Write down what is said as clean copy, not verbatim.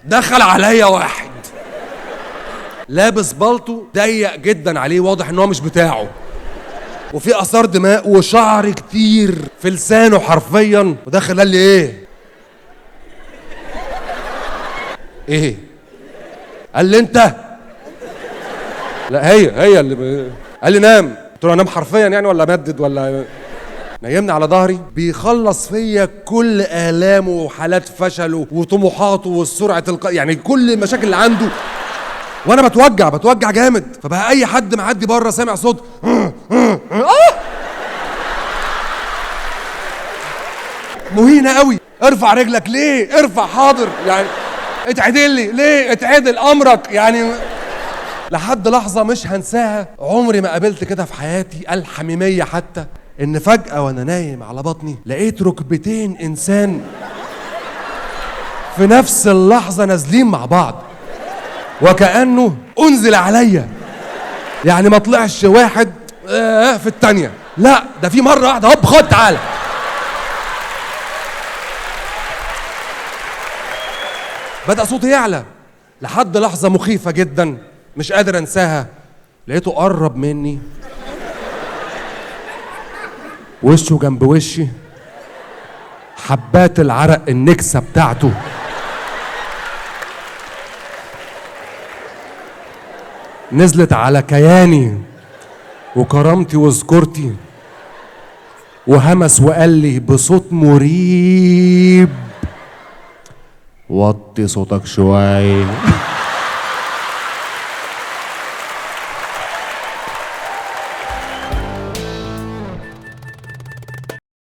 دخل عليا واحد لابس بالطو ضيق جدا عليه، واضح ان هو مش بتاعه، وفي اثار دماء وشعر كتير في لسانه حرفيا، وداخل قال لي ايه قال لي انت، لا هي اللي قال لي نام. قلت له انام حرفيا يعني ولا مدد ولا نيمني على ظهري. بيخلص فيا كل آلامه وحالات فشله وطموحاته والسرعة يعني كل المشاكل اللي عنده، وانا بتوجع جامد. فبقى اي حد معدي بره سامع صوت مهينة قوي. ارفع رجلك ليه؟ ارفع حاضر يعني، اتعدل لي ليه؟ اتعدل امرك يعني. لحد لحظة مش هنساها، عمري ما قابلت كده في حياتي الحميمية حتى، ان فجأة وانا نايم على بطني لقيت ركبتين انسان في نفس اللحظة نازلين مع بعض، وكأنه انزل عليا. يعني ما طلعش واحد في التانية، لا ده في مرة واحدة هوب خد تعالى. بدأ صوتي يعلى لحد لحظة مخيفة جدا مش قادر انساها. لقيته قرب مني، وشه جنب وشي، حبات العرق النكسة بتاعته نزلت على كياني وكرامتي وذكورتي، وهمس وقال لي بصوت مريب: وطي صوتك شوية.